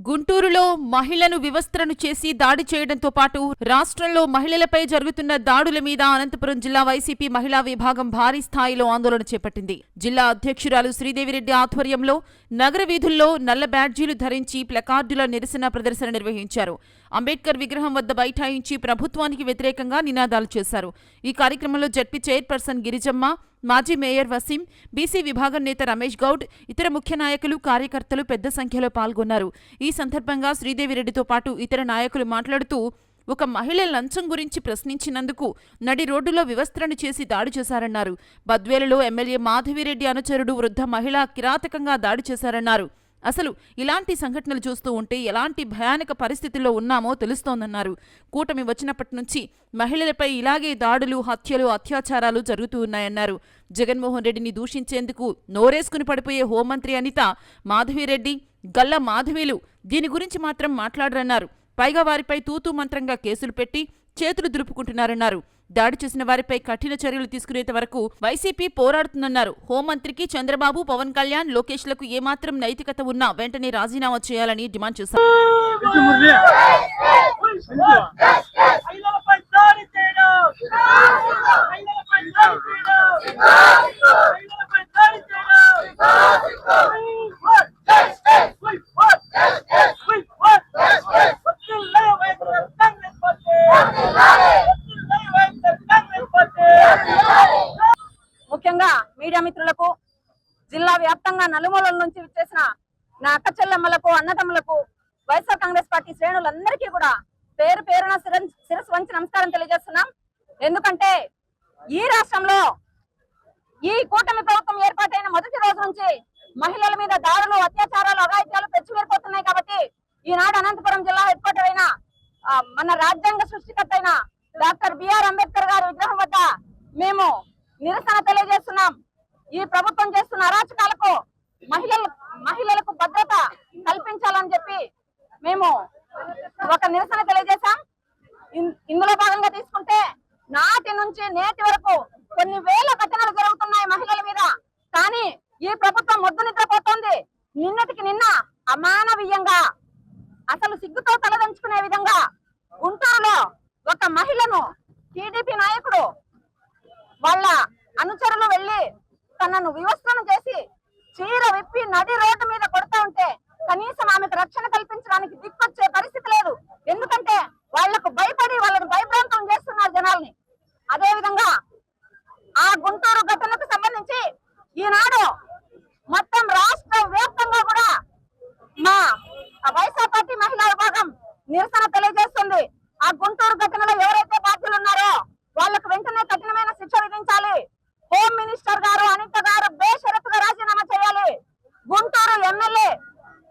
గుంటూరులో మహిళను వివస్త్రను చేసి దాడి చేయడంతో పాటు రాష్ట్రంలో మహిళలపై జరుగుతున్న దాడుల మీద అనంతపురం జిల్లా వైసీపీ మహిళా విభాగం భారీ స్థాయిలో ఆందోళన చేపట్టింది. జిల్లా అధ్యక్షురాలు శ్రీదేవిరెడ్డి ఆధ్వర్యంలో నగర వీధుల్లో నల్ల బ్యాడ్జీలు ధరించి ప్లకార్డుల నిరసన ప్రదర్శన నిర్వహించారు. అంబేద్కర్ విగ్రహం వద్ద బైఠాయించి ప్రభుత్వానికి వ్యతిరేకంగా నినాదాలు చేశారు. ఈ కార్యక్రమంలో జడ్పీ చైర్పర్సన్ గిరిజమ్మ, మాజీ మేయర్ వసీం, బీసీ విభాగం నేత రమేష్ గౌడ్, ఇతర ముఖ్య నాయకులు, కార్యకర్తలు పెద్ద సంఖ్యలో పాల్గొన్నారు. ఈ సందర్భంగా శ్రీదేవిరెడ్డితో పాటు ఇతర నాయకులు మాట్లాడుతూ ఒక మహిళ లంచం గురించి ప్రశ్నించినందుకు నడి రోడ్డులో వివస్త్రను చేసి దాడి చేశారన్నారు. బద్వేలులో ఎమ్మెల్యే మాధవిరెడ్డి అనుచరుడు వృద్ధ మహిళ కిరాతకంగా దాడి చేశారన్నారు. అసలు ఇలాంటి సంఘటనలు చూస్తూ ఉంటే ఎలాంటి భయానక పరిస్థితుల్లో ఉన్నామో తెలుస్తోందన్నారు. కూటమి వచ్చినప్పటి నుంచి మహిళలపై ఇలాగే దాడులు, హత్యలు, అత్యాచారాలు జరుగుతూ ఉన్నాయన్నారు. జగన్మోహన్ రెడ్డిని దూషించేందుకు నోరేసుకుని పడిపోయే హోంమంత్రి అనిత, మాధవిరెడ్డి, గల్ల మాధవీలు దీని గురించి మాత్రం మాట్లాడరన్నారు. పైగా వారిపై తూతూ మంత్రంగా కేసులు పెట్టి చేతులు దులుపుకుంటున్నారన్నారు. దాడి చేసిన వారిపై కఠిన చర్యలు తీసుకునేంత వరకు వైసీపీ పోరాడుతుందన్నారు. హోంమంత్రికి చంద్రబాబు, పవన్ కళ్యాణ్, లోకేష్లకు ఏమాత్రం నైతికత ఉన్నా వెంటనే రాజీనామా చేయాలని డిమాండ్ చేశారు. ముఖ్యంగా మీడియా మిత్రులకు, జిల్లా వ్యాప్తంగా నలుమూలల నుంచి విచ్చేసిన నా అక్క చెల్లెమ్మలకు, అన్నదమ్ములకు, వైఎస్ఆర్ కాంగ్రెస్ పార్టీ శ్రేణులందరికీ కూడా పేరు పేరున శిరస్సు వంచి నమస్కారం తెలియజేస్తున్నాం. ఎందుకంటే ఈ రాష్ట్రంలో ఈ కూటమి ప్రభుత్వం ఏర్పాటైన మొదటి రోజు నుంచి మహిళల మీద దాడులు, అత్యాచారాలు, అఘాయిత్యాలు పెంచుమీరిపోతున్నాయి. కాబట్టి ఈనాడు అనంతపురం జిల్లా హెడ్ క్వార్టర్ అయిన మన రాజ్యాంగ సృష్టికర్త అయిన డాక్టర్ బిఆర్ అంబేద్కర్ గారి విగ్రహం వద్ద మేము నిరసన తెలియజేస్తున్నాం. ఈ ప్రభుత్వం చేస్తున్న అరాచకాలకు మహిళలకు భద్రత కల్పించాలని చెప్పి మేము ఒక నిరసన తెలియజేశాం. ఇందులో భాగంగా తీసుకుంటే నాటి నుంచి నేటి వరకు కొన్ని వేల ఘటనలు జరుగుతున్నాయి మహిళల మీద. కానీ ఈ ప్రభుత్వం మొద్దు నిద్రపోతోంది. నిన్నటికి నిన్న అమానవీయంగా, అసలు సిగ్గుతో తలదంచుకునే విధంగా గుంటూరులో ఒక మహిళను టీడీపీ నాయకుడు వాళ్ళ అనుచరులు వెళ్లి తనను వివస్త్రం చేసి చీర విప్పి నడి రోడ్డు మీద కొడుతూ ఉంటే కనీసం ఆమెకు రక్షణ కల్పించడానికి దిక్కొచ్చే పరిస్థితి లేదు. ఎందుకంటే వాళ్లకు భయపడి వాళ్ళని భయభ్రాంతం చేస్తున్నారు జనాల్ని. అదే విధంగా ఆ గుంటూరు ఘటనకు సంబంధించి ఈనాడు మొత్తం రాష్ట్ర వ్యాప్తంగా కూడా మా వైఎస్ఆర్ పార్టీ మహిళా విభాగం నిరసన తెలియజేస్తుంది. ఆ గుంటూరు ఘటనలో ఎవరైతే బాధ్యులు ఉన్నారో వాళ్లకు వెంటనే కఠినమైన శిక్ష విధించాలి. హోమ్ మినిస్టర్ గారు అనిత గారు బేషరతుగా రాజీనామా చేయాలి. గుంటూరు ఎమ్మెల్యే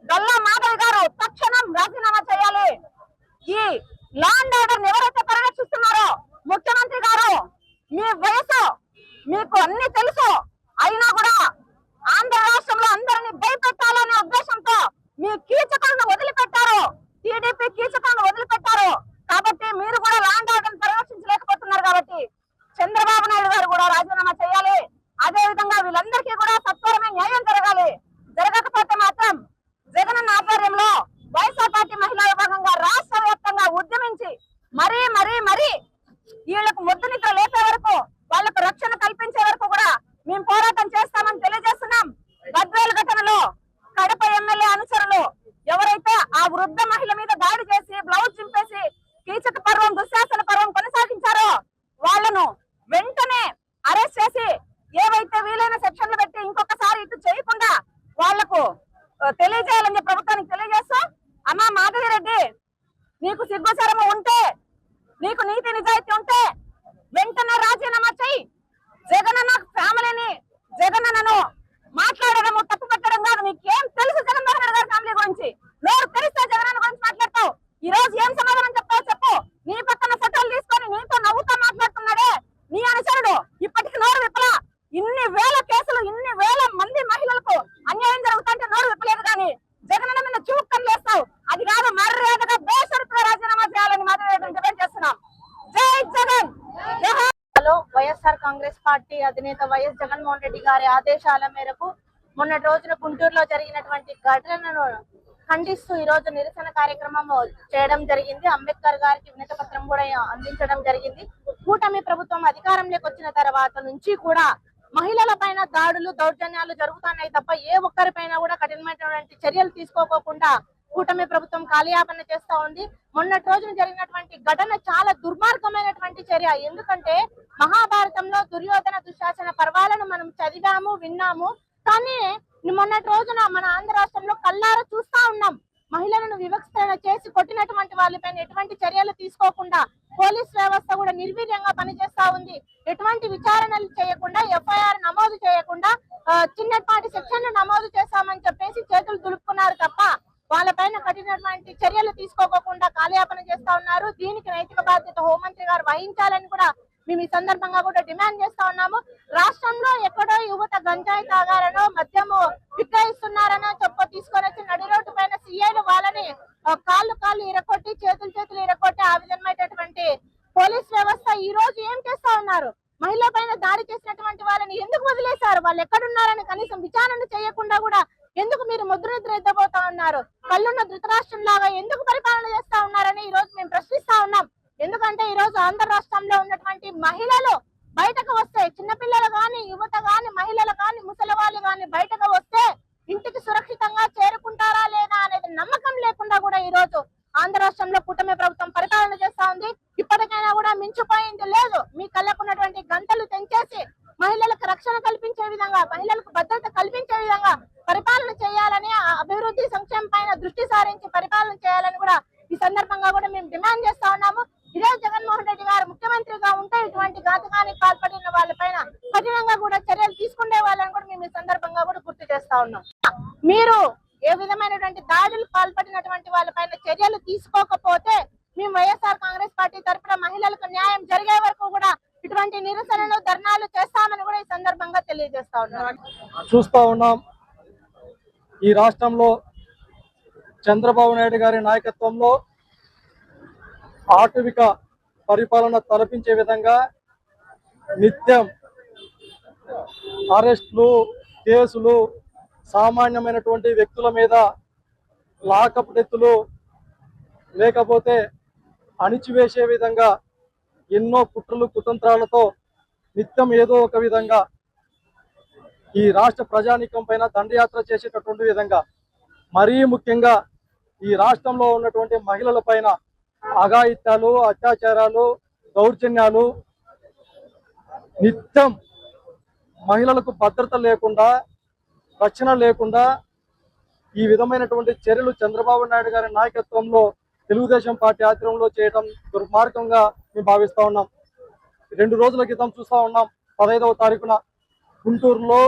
గల్లా మాధవి గారు తక్షణం రాజీనామా చేయాలి. ఈ లా అండ్ ఆర్డర్ ఎవరైతే పరిరక్షిస్తున్నారో ముఖ్యమంత్రి గారు, మీ వయసు మీకు అన్ని తెలుసు, అయినా కూడా ఆంధ్ర రాష్ట్రంలో అందరినీ భయపెట్టాలనే ఉద్దేశంతో మీ కీచకులను వదిలిపెట్టారు, టీడీపీ కీచకులను వదిలిపెట్టారు. కాబట్టి మీరు కూడా లా అండ్ ఆర్డర్ పరిరక్షించలేకపోతున్నారు. కాబట్టి చంద్రబాబు నాయుడు గారు కూడా రాజీనామా చేయాలి. అదే విధంగా వీళ్ళందరికీ కూడా సత్వరమే న్యాయం జరగాలి. జరగకపోతే మాత్రం జగనన్న ఆధ్వర్యంలో వైఎస్ఆర్ పార్టీ మహిళా విభాగంగా రాష్ట్ర వ్యాప్తంగా ఉద్యమించి మరీ వీళ్లకు ముద్దు నిద్ర లేపే వరకు, వాళ్లకు రక్షణ కల్పించే వరకు కూడా మేము పోరాటం చేస్తామని తెలియజేస్తున్నాం. బద్వేలు ఘటనలో కడప ఎమ్మెల్యే అనుచరులు ఎవరైతే ఆ వృద్ధ మహిళ మీద దాడి చేసి బ్లౌజ్ చింపేసి కీచక పర్వం, దుశ్శాసన పర్వం కొనసాగించారో వాళ్లను వెంటనే అరెస్ట్ చేసి ఏవైతే వీలైన సెక్షన్లు పెట్టి ఇంకొకసారి ఇటు చేయకుండా వాళ్లకు తెలియజేయాలని ప్రభుత్వానికి తెలియజేస్తూ, అమ్మా మాధవిరెడ్డి, నీకు సిగ్గుచరము ఉంటే, నీకు నీతి నిజాయితీ ఉంటే వెంటనే రాజీనామా చెయ్యి. జగనన్న ఫ్యామిలీని, జగనన్నను మాట్లాడడము తప్పు పెట్టడం కాదు. నీకేం తెలుసు జగన్మోహన్ రెడ్డి గారి ఫ్యామిలీ గురించి? నోరు తెలిస్తే జగనన్న గురించి మాట్లాడతావు. ఈ రోజు ఏం సమాధానం చెప్తావు చెప్పు. నీ పక్కన ఫోటోలు తీసుకొని నీతో నవ్వుతో మాట్లాడుతున్నాడే నీ అనుచరుడు ఇప్పటికి నోరు విప్పలా. ఇన్ని వేల కేసులు, ఇన్ని వేల మంది మహిళలకు అన్యాయం జరుగుతుంటే నోరు విప్పలేదు. కానీ జగనన్న మీద చూపుకొని లేస్తావు. అది కాదు, మర్యాదగా బేషరతుగా రాజీనామా చేయాలని మాత్రమే డిమాండ్ చేస్తున్నాం. జై జగన్. వైఎస్ఆర్ కాంగ్రెస్ పార్టీ అధినేత వైఎస్ జగన్మోహన్ రెడ్డి గారి ఆదేశాల మేరకు మొన్నటి రోజున గుంటూరులో జరిగినటువంటి ఘటనను ఖండిస్తూ ఈ రోజు నిరసన కార్యక్రమం చేయడం జరిగింది. అంబేద్కర్ గారికి వినతి పత్రం కూడా అందించడం జరిగింది. కూటమి ప్రభుత్వం అధికారంలోకి వచ్చిన తర్వాత నుంచి కూడా మహిళల పైన దాడులు దౌర్జన్యాలు జరుగుతున్నాయి తప్ప ఏ ఒక్కరిపైన కూడా కఠినమైనటువంటి చర్యలు తీసుకోకుండా కూటమి ప్రభుత్వం కాలయాపన చేస్తా ఉంది. మొన్నటి రోజున జరిగినటువంటి ఘటన చాలా దుర్మార్గమైనటువంటి చర్య. ఎందుకంటే మహాభారతంలో దుర్యోధన దుశ్శాసన పర్వాలను మనం చదివాము, విన్నాము. కానీ మొన్నటి రోజున మన ఆంధ్ర రాష్ట్రంలో కళ్ళారా చూస్తా ఉన్నాం. మహిళలను వివక్షణ చేసి కొట్టినటువంటి వాళ్ళపైన ఎటువంటి చర్యలు తీసుకోకుండా పోలీస్ వ్యవస్థ కూడా నిర్వీర్యంగా పనిచేస్తా ఉంది. ఎటువంటి విచారణలు చేయకుండా, ఎఫ్ఐఆర్ నమోదు చేయకుండా చిన్నపాటి సెక్షన్లు నమోదు చేస్తామని చెప్పేసి చేతులు దులుపుకున్నారు తప్ప వాళ్ళపైన కఠినటువంటి చర్యలు తీసుకోకుండా కాలయాపన చేస్తా ఉన్నారు. దీనికి నైతిక బాధ్యత హోంమంత్రి గారు వహించాలని కూడా మేము ఈ సందర్భంగా కూడా డిమాండ్ చేస్తా ఉన్నాము. రాష్ట్రంలో ఎక్కడో యువత గంజాయి తాగారనో మద్యము విక్రయిస్తున్నారనో తీసుకొని వచ్చి నడి రోడ్డు పైన సీఐలు వాళ్ళని కాళ్ళు ఇరకొట్టి చేతులు ఇరకొట్టి ఆ విధమైనటువంటి పోలీస్ వ్యవస్థ ఈ రోజు ఏం చేస్తా ఉన్నారు? మహిళ పైన దాడి చేసినటువంటి వాళ్ళని ఎందుకు వదిలేశారు? వాళ్ళు ఎక్కడున్నారని కనీసం విచారణ చేయకుండా కూడా ఎందుకు మీరు ముద్రనిద్ర ఎద్దబోతా ఉన్నారు? కళ్ళున్న ధృతరాష్ట్రం లాగా ఎందుకు పరిపాలన చేస్తా ఉన్నారని ఈ రోజు మేము ప్రశ్నిస్తా ఉన్నాం. ఎందుకంటే ఈ రోజు ఆంధ్ర రాష్ట్రంలో ఉన్నటువంటి మహిళలు బయటకు వస్తే, చిన్నపిల్లలు గాని, యువత గాని, మహిళలు గాని, ముసలి వాళ్ళు గాని బయటకు వస్తే ఇంటికి సురక్షితంగా చేరుకుంటారా లేదా అనేది నమ్మకం లేకుండా కూడా ఈ రోజు ఆంధ్ర రాష్ట్రంలో కూటమి ప్రభుత్వం పరిపాలన చేస్తా ఉంది. ఇప్పటికైనా కూడా మించిపోయింది లేదు. మీ కళ్ళకున్నటువంటి గంటలు తెంచేసి మహిళలకు రక్షణ కల్పించే విధంగా, మహిళలకు భద్రత కల్పించే విధంగా పరిపాలన చేయాలని, అభివృద్ధి సంక్షేమం పైన దృష్టి సారించి పరిపాలన చేయాలని కూడా ఈ సందర్భంగా కూడా మేము డిమాండ్ చేస్తా ఉన్నాము. ఇదే జగన్మోహన్ రెడ్డి గారు ముఖ్యమంత్రిగా ఉంటే ఇటువంటి ఘాతకానికి పాల్పడిన వాళ్ళపైన కఠినంగా కూడా చర్యలు తీసుకునే వాళ్ళని కూడా మేము ఈ సందర్భంగా కూడా గుర్తు చేస్తా ఉన్నాం. మీరు ఏ విధమైనటువంటి దాడులు పాల్పడినటువంటి వాళ్ళపైన చర్యలు తీసుకోకపోతే మేము వైఎస్ఆర్ కాంగ్రెస్ పార్టీ తరఫున మహిళలకు న్యాయం జరిగే వరకు కూడా ఇటువంటి నిరసనలు, ధర్నాలు చేస్తామని కూడా ఈ సందర్భంగా తెలియజేస్తా ఉన్నాం. చూస్తా ఉన్నాం, ఈ రాష్ట్రంలో చంద్రబాబు నాయుడు గారి నాయకత్వంలో ఆటవిక పరిపాలన తలపించే విధంగా నిత్యం అరెస్టులు, కేసులు, సామాన్యమైనటువంటి వ్యక్తుల మీద లాకప్ డెత్తులు, లేకపోతే అణిచివేసే విధంగా ఎన్నో కుట్రలు కుతంత్రాలతో నిత్యం ఏదో ఒక విధంగా ఈ రాష్ట్ర ప్రజానీకం పైన దండయాత్ర చేసేటటువంటి విధంగా, మరీ ముఖ్యంగా ఈ రాష్ట్రంలో ఉన్నటువంటి మహిళల పైన అఘాయిత్యాలు, అత్యాచారాలు, దౌర్జన్యాలు, నిత్యం మహిళలకు భద్రత లేకుండా, రక్షణ లేకుండా ఈ విధమైనటువంటి చర్యలు చంద్రబాబు నాయుడు గారి నాయకత్వంలో తెలుగుదేశం పార్టీ ఆధ్వర్యంలో చేయడం దుర్మార్గంగా మేము భావిస్తా ఉన్నాం. 2 రోజుల క్రితం చూస్తా ఉన్నాం, 15వ తారీఖున గుంటూరులో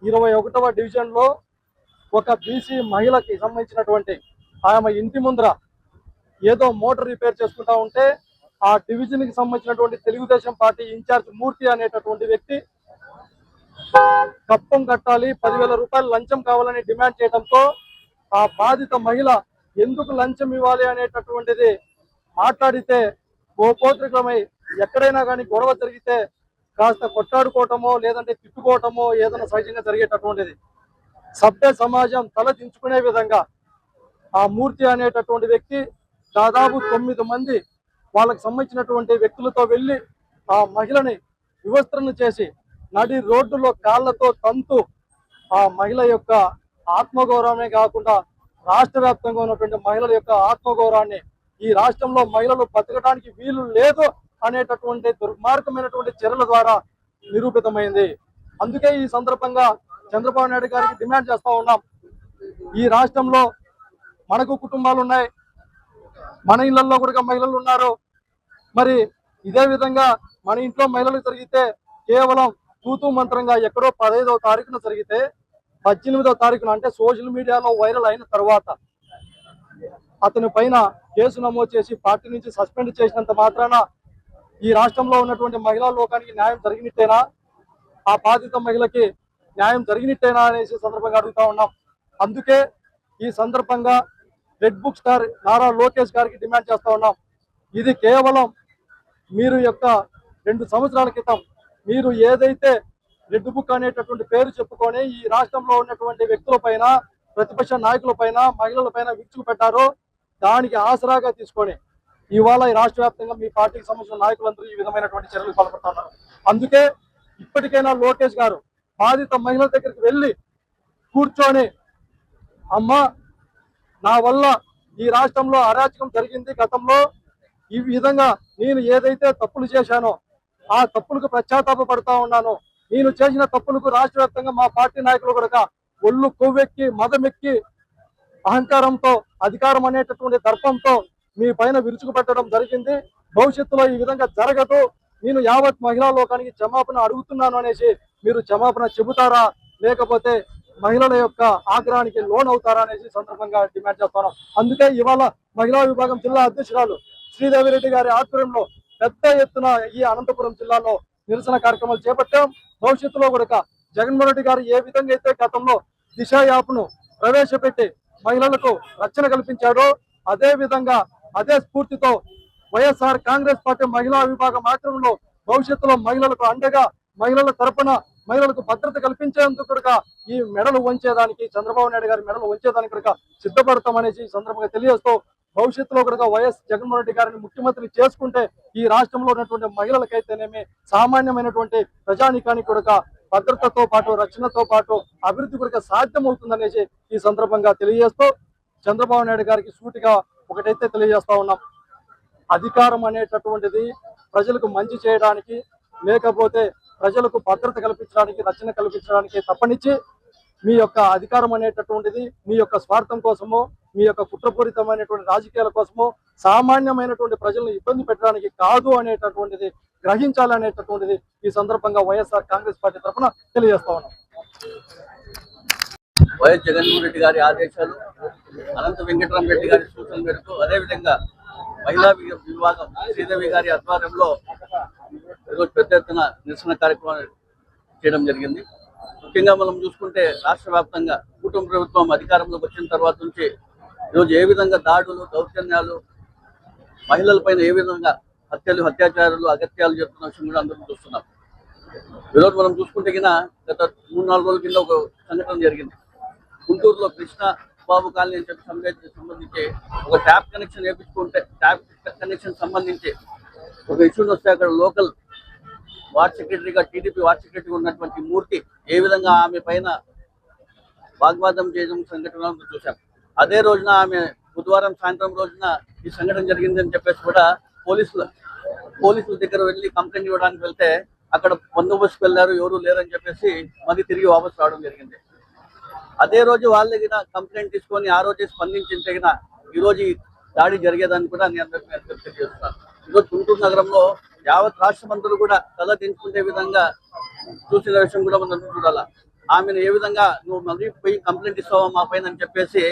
21వ డివిజన్లో ఒక బీసీ మహిళకి సంబంధించినటువంటి ఆమె ఇంటి ముందర ఏదో మోటార్ రిపేర్ చేసుకుంటా ఉంటే ఆ డివిజన్కి సంబంధించినటువంటి తెలుగుదేశం పార్టీ ఇన్ఛార్జ్ మూర్తి అనేటటువంటి వ్యక్తి కప్పం కట్టాలి, 10,000 రూపాయలు లంచం కావాలని డిమాండ్ చేయడంతో ఆ బాధిత మహిళ ఎందుకు లంచం ఇవ్వాలి అనేటటువంటిది మాట్లాడితే కోపోద్రికమై ఎక్కడైనా కానీ గొడవ జరిగితే కాస్త కొట్టాడుకోవటమో లేదంటే తిట్టుకోవటమో ఏదైనా సహజంగా జరిగేటటువంటిది. సభ్య సమాజం తల దించుకునే విధంగా ఆ మూర్తి అనేటటువంటి వ్యక్తి దాదాపు 9 మంది వాళ్ళకి సంబంధించినటువంటి వ్యక్తులతో వెళ్ళి ఆ మహిళని వివస్త్రణ చేసి నడి రోడ్డులో కాళ్లతో తంతు ఆ మహిళ యొక్క ఆత్మగౌరవమే కాకుండా రాష్ట్ర వ్యాప్తంగా ఉన్నటువంటి మహిళల యొక్క ఆత్మగౌరవాన్ని, ఈ రాష్ట్రంలో మహిళలు బతకడానికి వీలు లేదు అనేటటువంటి దుర్మార్గమైనటువంటి చర్యల ద్వారా నిరూపితమైంది. అందుకే ఈ సందర్భంగా చంద్రబాబు నాయుడు గారికి డిమాండ్ చేస్తా ఉన్నాం, ఈ రాష్ట్రంలో మనకు కుటుంబాలు ఉన్నాయి, మన ఇళ్లలో కూడా మహిళలు ఉన్నారు. మరి ఇదే విధంగా మన ఇంట్లో మహిళలు జరిగితే కేవలం తూతూ మంత్రంగా ఎక్కడో 15వ తారీఖున జరిగితే 18వ తారీఖున అంటే సోషల్ మీడియాలో వైరల్ అయిన తర్వాత అతని పైన కేసు నమోదు చేసి పార్టీ నుంచి సస్పెండ్ చేసినంత మాత్రాన ఈ రాష్ట్రంలో ఉన్నటువంటి మహిళా లోకానికి న్యాయం జరిగినట్టేనా, ఆ బాధిత మహిళకి న్యాయం జరిగినట్టేనా అనేసి సందర్భంగా అడుగుతా ఉన్నాం. అందుకే ఈ సందర్భంగా red book star Nara Lokesh గారికి డిమాండ్ చేస్తా ఉన్నాం, ఇది కేవలం మీరు యొక్క 2 సంవత్సరాల క్రితం మీరు ఏదైతే రెడ్ బుక్ అనేటటువంటి పేరు చెప్పుకొని ఈ రాష్ట్రంలో ఉన్నటువంటి వ్యక్తుల పైన, ప్రతిపక్ష నాయకుల పైన మహిళల పైన విరుచుకు పెట్టారో దానికి ఆసరాగా తీసుకొని ఇవాళ ఈ రాష్ట్ర వ్యాప్తంగా మీ పార్టీకి సంబంధించిన నాయకులందరూ ఈ విధమైనటువంటి చర్యలు పాల్పడుతున్నారు. అందుకే ఇప్పటికైనా లోకేష్ గారు బాధిత మహిళల దగ్గరికి వెళ్ళి కూర్చొని, అమ్మా నా వల్ల ఈ రాష్ట్రంలో అరాచకం జరిగింది, గతంలో ఈ విధంగా నేను ఏదైతే తప్పులు చేశానో ఆ తప్పులకు పశ్చాత్తాపపడతా ఉన్నాను, నేను చేసిన తప్పులకు రాష్ట్ర వ్యాప్తంగా మా పార్టీ నాయకులు కూడా ఒళ్ళు కొవ్వెక్కి మదమెక్కి అహంకారంతో అధికారం అనేటటువంటి దర్పంతో మీ పైన విరుచుకు పెట్టడం జరిగింది, భవిష్యత్తులో ఈ విధంగా జరగదు, నేను యావత్ మహిళా లోకానికి క్షమాపణ అడుగుతున్నాను అనేసి మీరు క్షమాపణ చెబుతారా, లేకపోతే మహిళల యొక్క ఆగ్రహానికి లోన్ అవుతారా అనేసి సందర్భంగా డిమాండ్ చేస్తున్నాం. అందుకే ఇవాళ మహిళా విభాగం జిల్లా అధ్యక్షురాలు శ్రీదేవిరెడ్డి గారి ఆధ్వర్యంలో పెద్ద ఎత్తున ఈ అనంతపురం జిల్లాలో నిరసన కార్యక్రమాలు చేపట్టాం. భవిష్యత్తులో కూడా జగన్మోహన్ రెడ్డి గారు ఏ విధంగా అయితే గతంలో దిశ యాప్ను ప్రవేశపెట్టి మహిళలకు రక్షణ కల్పించాడో అదే విధంగా అదే స్ఫూర్తితో వైఎస్ఆర్ కాంగ్రెస్ పార్టీ మహిళా విభాగం ఆధ్వర్యంలో భవిష్యత్తులో మహిళలకు అండగా మహిళల తరపున మహిళలకు భద్రత కల్పించేందుకు కూడా ఈ మెడలు వంచేదానికి చంద్రబాబు నాయుడు గారి మెడలు వంచేదానికి కూడా సిద్ధపడతామనేసి ఈ సందర్భంగా తెలియజేస్తూ భవిష్యత్తులో కూడా వైఎస్ జగన్మోహన్ రెడ్డి గారిని ముఖ్యమంత్రి చేసుకుంటే ఈ రాష్ట్రంలో ఉన్నటువంటి మహిళలకైతేనేమి సామాన్యమైనటువంటి ప్రజానీకానికి కూడా భద్రతతో పాటు రక్షణతో పాటు అభివృద్ధి కూడా సాధ్యమవుతుందనేసి ఈ సందర్భంగా తెలియజేస్తూ చంద్రబాబు నాయుడు గారికి సూటిగా ఒకటైతే తెలియజేస్తా ఉన్నాం, అధికారం అనేటటువంటిది ప్రజలకు మంచి చేయడానికి లేకపోతే ప్రజలకు భద్రత కల్పించడానికి రక్షణ కల్పించడానికి తప్పనిచ్చి మీ యొక్క అధికారం అనేటటువంటిది మీ యొక్క స్వార్థం కోసమో మీ యొక్క కుట్రపూరితమైనటువంటి రాజకీయాల కోసమో సామాన్యమైనటువంటి ప్రజలను ఇబ్బంది పెట్టడానికి కాదు అనేటటువంటిది గ్రహించాలనేటటువంటిది ఈ సందర్భంగా వైఎస్ఆర్ కాంగ్రెస్ పార్టీ తరఫున తెలియజేస్తా ఉన్నాం. వైఎస్ జగన్మోహన్ రెడ్డి గారి ఆదేశాలు, అనంత వెంకటరామరెడ్డి గారి సూచనల మేరకు అదేవిధంగా మహిళా విభాగం శ్రీదేవి గారి ఆధ్వర్యంలో ఈరోజు పెద్ద ఎత్తున నిరసన కార్యక్రమం చేయడం జరిగింది. ముఖ్యంగా మనం చూసుకుంటే రాష్ట్ర వ్యాప్తంగా కుటుంబ ప్రభుత్వం అధికారంలోకి వచ్చిన తర్వాత నుంచి ఈరోజు ఏ విధంగా దాడులు దౌర్జన్యాలు మహిళలపైన ఏ విధంగా హత్యలు అత్యాచారాలు అగత్యాలు చేస్తున్న విషయం కూడా అందరం చూస్తున్నాం. ఈరోజు మనం చూసుకుంటే గత 3-4 రోజుల కింద ఒక సంఘటన జరిగింది. గుంటూరులో కృష్ణ బాబు కాలనీ అని చెప్పి సంబంధించి ఒక ట్యాప్ కనెక్షన్ వేయించుకుంటే ట్యాప్ కనెక్షన్ సంబంధించి ఒక ఇష్యూని వస్తే అక్కడ లోకల్ వార్డ్ సెక్రటరీగా టీడీపీ వార్డ్ సెక్రటరీ ఉన్నటువంటి మూర్తి ఏ విధంగా ఆమె పైన వాగ్వాదం చేయడం సంఘటన చూసాం. అదే రోజున ఆమె బుధవారం సాయంత్రం రోజున ఈ సంఘటన జరిగిందని చెప్పేసి కూడా పోలీసుల దగ్గర వెళ్ళి కంప్లైంట్ ఇవ్వడానికి వెళ్తే అక్కడ బందోబస్తుకు వెళ్ళారు, ఎవరు లేరని చెప్పేసి మళ్ళీ తిరిగి వాపసు రావడం జరిగింది. అదే రోజు వాళ్ళ దగ్గర కంప్లైంట్ తీసుకొని ఆ రోజే స్పందించిన ఈ రోజు ఈ దాడి జరిగేదాన్ని కూడా నేను అందరికీ తెలియజేస్తున్నాను. ఈరోజు గుంటూరు నగరంలో యావత్ రాష్ట్రమంతరు కూడా తల దించుకునే విధంగా చూసిన విషయం కూడా మనం చూడాలా. ఆమెను ఏ విధంగా నువ్వు మళ్ళీ పోయి కంప్లైంట్ ఇస్తావా మా పైన అని చెప్పేసి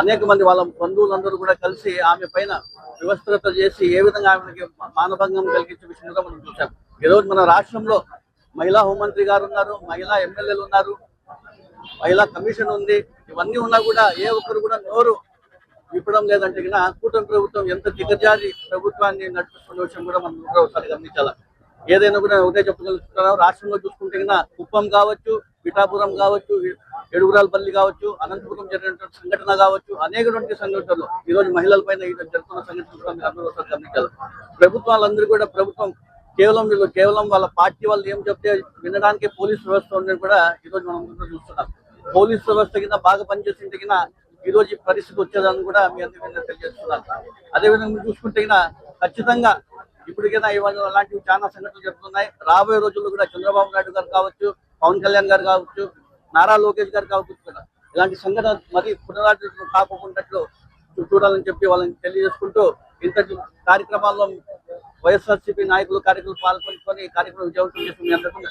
అనేక మంది వాళ్ళ బంధువులందరూ కూడా కలిసి ఆమె పైన వ్యవస్థత చేసి ఏ విధంగా ఆమెకి మానభంగం కలిగించే విషయం కూడా మనం చూసాం. ఈరోజు మన రాష్ట్రంలో మహిళా హోంమంత్రి గారు ఉన్నారు, మహిళా ఎమ్మెల్యేలు ఉన్నారు, మహిళా కమిషన్ ఉంది, ఇవన్నీ ఉన్నా కూడా ఏ ఒక్కరు కూడా నోరు విప్పడం లేదంటే కూటమి ప్రభుత్వం ఎంత దిగజారి ప్రభుత్వాన్ని నడిపిస్తున్న విషయం కూడా మనం ఒకసారి గమనించాలి. ఏదైనా కూడా ఒకటే చెప్పగలుగుతున్నాం, రాష్ట్రంలో చూసుకుంటే కుప్పం కావచ్చు, పిఠాపురం కావచ్చు, ఎడుగురాలపల్లి కావచ్చు, అనంతపురం జరిగినటువంటి సంఘటన కావచ్చు, అనేకటువంటి సంఘటనలు ఈరోజు మహిళల పైన జరుగుతున్న సంఘటనలు కూడా మీరు అందరూ ఒకసారి గమనించాలి. ప్రభుత్వాలందరూ కూడా ప్రభుత్వం కేవలం వాళ్ళ పార్టీ వాళ్ళు ఏం చెప్తే వినడానికి పోలీస్ వ్యవస్థ ఉండని కూడా ఈరోజు మనం చూస్తున్నాం. పోలీస్ వ్యవస్థ కింద బాగా పనిచేస్తుంటే ఈ రోజు ఈ పరిస్థితి వచ్చేదాన్ని కూడా మీ అందరికీ తెలియజేస్తున్నారు. అదేవిధంగా మీరు చూసుకుంటే ఖచ్చితంగా ఇప్పటికైనా ఇవాళ అలాంటివి చాలా సంఘటనలు జరుగుతున్నాయి. రాబోయే రోజుల్లో కూడా చంద్రబాబు నాయుడు గారు కావచ్చు, పవన్ కళ్యాణ్ గారు కావచ్చు, నారా లోకేష్ గారు కావచ్చు కూడా ఇలాంటి సంఘటన మరి పునరావృతం కాకపోతున్నట్లు చూడాలని చెప్పి వాళ్ళని తెలియజేసుకుంటూ ఇంతటి కార్యక్రమాల్లో వైఎస్ఆర్సీపీ నాయకులు కార్యక్రమాలు పాల్గొని కార్యక్రమం విజయవంతం చేస్తుంది.